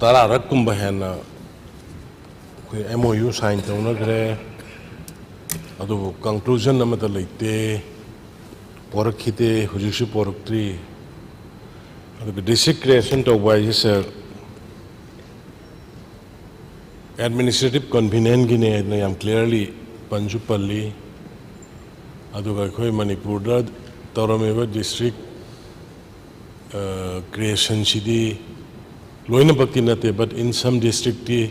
तरारक कुंभ है ना कोई MOU साइन तौना करे अदो कंक्लूजन नमत लेते पोरखिते हुजिसु पोरक्ट्री अदो डिस्ट्रिक्ट क्रिएशन तो वाइस एडमिनिस्ट्रेटिव कन्वीनियंस की ने याम क्लियरली पंजु पल्ली अदुगा कोई मणिपुर तौरमेबा डिस्ट्रिक्ट क्रिएशन सिदी लोइना बक्ति नते बट इन सम डिस्ट्रिक्ट की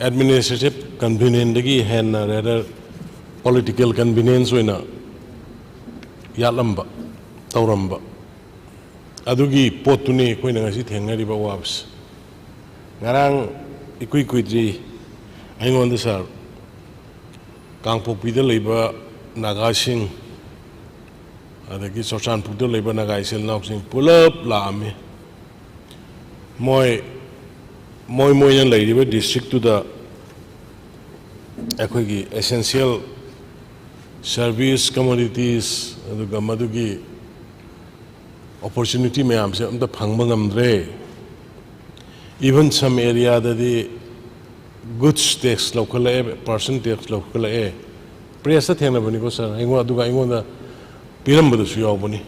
एडमिनिस्ट्रेटिव कन्वीनियंस दगी हैन रेदर पॉलिटिकल कन्वीनियंस होइना यालंबा तौरंबा अदुगी पोतुनी कोइना ngasi थेंगरिबा वाब्स ngarang ikui kuidri aingon sar kangpokpida leiba nagasing adagi Churchanpur leiba nagaisel nausing pulap lami moi na leiriba district to the akoigi essential service commodities aduga madugi opportunity mayam se amta phangba ngamdre even some area that the goods tax local person tax local press thena bani ko sir aingo aduga aingo da piram badu su yawbani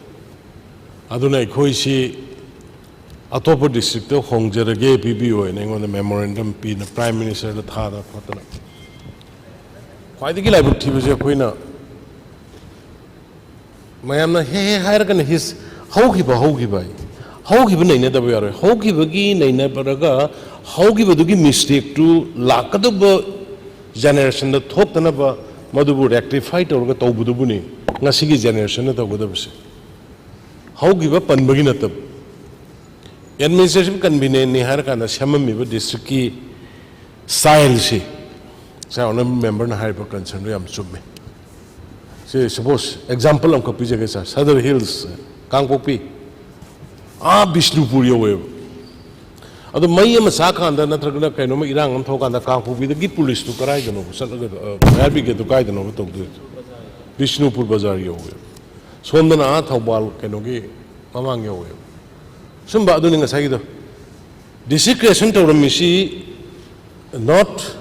aduna khoi si atopo district to hongjerage pbo aingo da memorandum p na prime minister da thada khotana khwai dagi lai buthi bje khoina mayam na he hair kan his haugi bai haugiba naina da yaro haugibagi naina baraga haugibadu mistake to lakadaba generation da thokna ba madubu rectify torga tawbudu ni ngasigi generation da tawbudabse haugiba panbagi natab administrative convenience ni har kana samami ba district ki style si sa on member na har ba concern yam chumme say suppose example am copy jage sir Southern Hills Kangpokpi Bishnupur yowe ado mai ama sakanda natragna kaino ma irang am thokanda Kangpokpi da gi police to karai gano salaga fire brigade to kai dano to Bishnupur bazar yowe sondana thobal kaino gi mamang yowe sumba adu ninga sai do district creation to misi not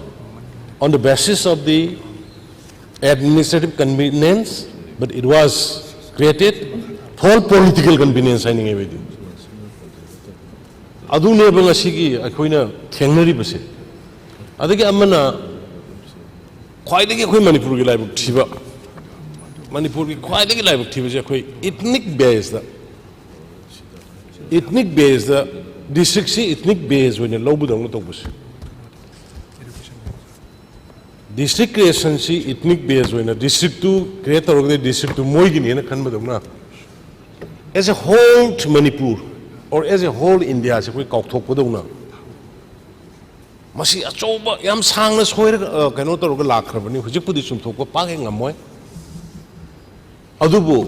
on the basis of the administrative convenience but it was created for political convenience signing everything adune banga sigi akoina thengnari base adagi amana khwaidagi khoi manipur gi laibuk thiba manipur gi khwaidagi laibuk thiba je khoi ethnic based the district si ethnic based when lobu dang to bus district creation si ethnic based when district to create or district to moi gi ne khan badam na as a whole to Manipur or as a whole India se koi kaukthok podona masi achoba yam sangna soir kano to ro lakhrabani hujik pudi sumthok ko page ngamoy adubu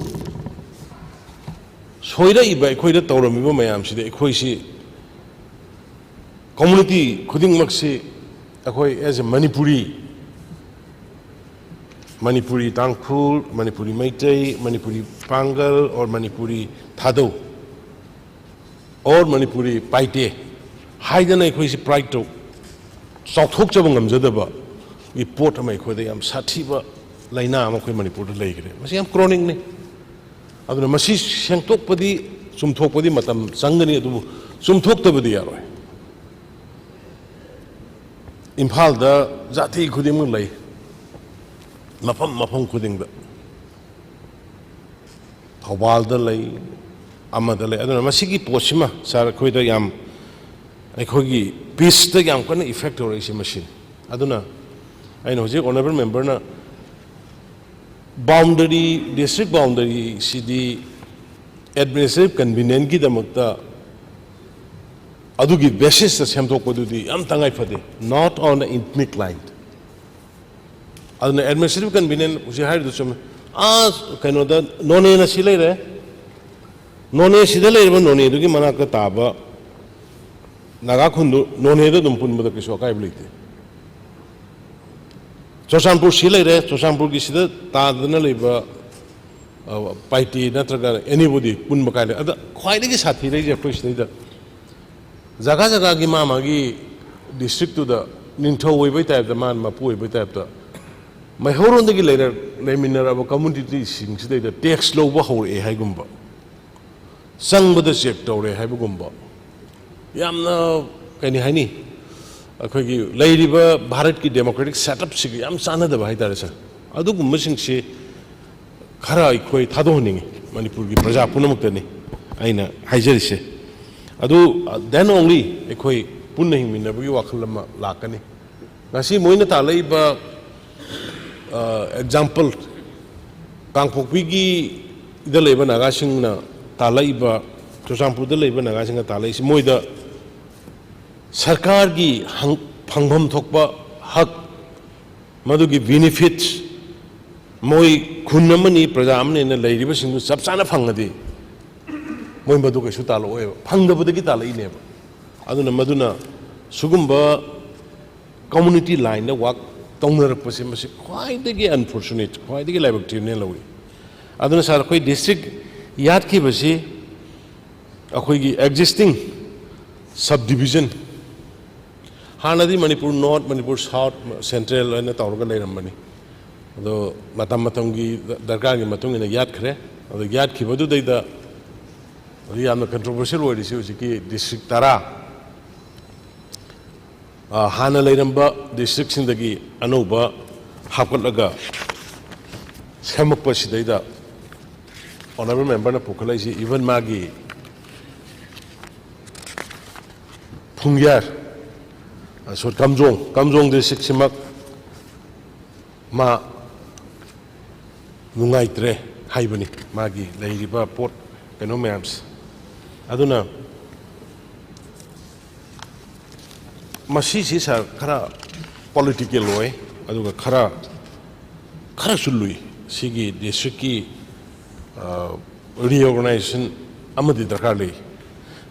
soira iba khoi da tawrami ba mayam si de khoi si community khuding mak si akhoi as a Manipuri Tangkhul, Manipuri Meitei, Manipuri Pangal, or Manipuri Thado, or Manipuri Paite. Haidana equisi pride to South Hookchabungam Zadaba. We port a make with the Sativa Laina Mako Manipur Lake. Masiam Croning. Other Masi Shankopadi, some Topodi Matam Sangani, some Toktabadi Arroy. Impal the Zati Kudimulay. Mapam kuding da thawal da lay amada lay aduna masigi pochima sar khoi da yam ekhogi peace da yam kana effect ore isi machine aduna I know je honorable member na boundary district boundary cd administrative convenience gi damakta adugi basis da semthok podudi am tangai phade not on the ethnic line aduna administrative convenience usi hide do chum kaino da none na silai re none sidalai ba none du gi mana ka taba naga khundu none da dum pun ba da kiso kai blite Churchanpur silai re Churchanpur gi sida ta dana leiba party नत्रगा anybody पुन बकाले अदा ख्वाइदे की साथी रही जे कोई नहीं जगह जगह की मामा की डिस्ट्रिक्ट टू द निंथो वेबई टाइप द मान मपु वेबई टाइप द मैहोरों की लेमिनर अब कम्युनिटी सिंह से टैक्स लौब हौरे हाइगुम्ब संबद चेक तौरे हाइबगुम्ब यामना कहीं हाइनी अखोगी लेरिब भारत की डेमोक्रेटिक सेटअप से याम चानदब हाइतारे सर अदुगुम्बसिंगसे खरा अखोई थादोहनिंगे मणिपुर की प्रजा पुनमुक्तनी आइना हाइजरिसे अदु देन ओनली अखोई पुनः हिंगमिनबगी वाखल अमा लाकनी ngasi moina talaiba example kangpokpi gi ida leiba naga singna talaiba chosangpur da leiba naga singa talai si moida sarkar gi phangbam thokpa hak madu gi benefits moi khunamani praja amne na leiriba singu sapchana phangadi moi madu kai su talo oe phangdabada gi talai ne aduna maduna sugumba community line na work तौनरपसे मसे ख्वाइदगी unfortunate ख्वाइदगी लाइबक टीमने लवी अदुना सार कोई district याद की बसे अखोई existing subdivision हानादी Manipur north Manipur south central अने तौरगा लेरमबनी अदो मतम मतमगी दरकार की मतुंग इन याद खरे अदो याद की बदु दैदा यामना कंट्रोवर्शियल ओइरिसि उजिकी डिस्ट्रिक्ट तारा हाना लेरंबा डिस्ट्रिक्ट सिंदगी अनौबा हापकलगा सेमकपसिदैदा ऑनरेबल मेंबर ना पुखलाइसि इवन मागी फुंग्यार सो कमजोंग डिस्ट्रिक्ट सिमक मा नुंगाइत्रे हाइबनी मागी लेरिबा पोट कनो मैम्स अदुना मसी सर खरा पॉलिटिकल होए अदुगा खरा सुलुई सिगी डिस्ट्रिक्ट की रीऑर्गेनाइजेशन अमदी दरकार ले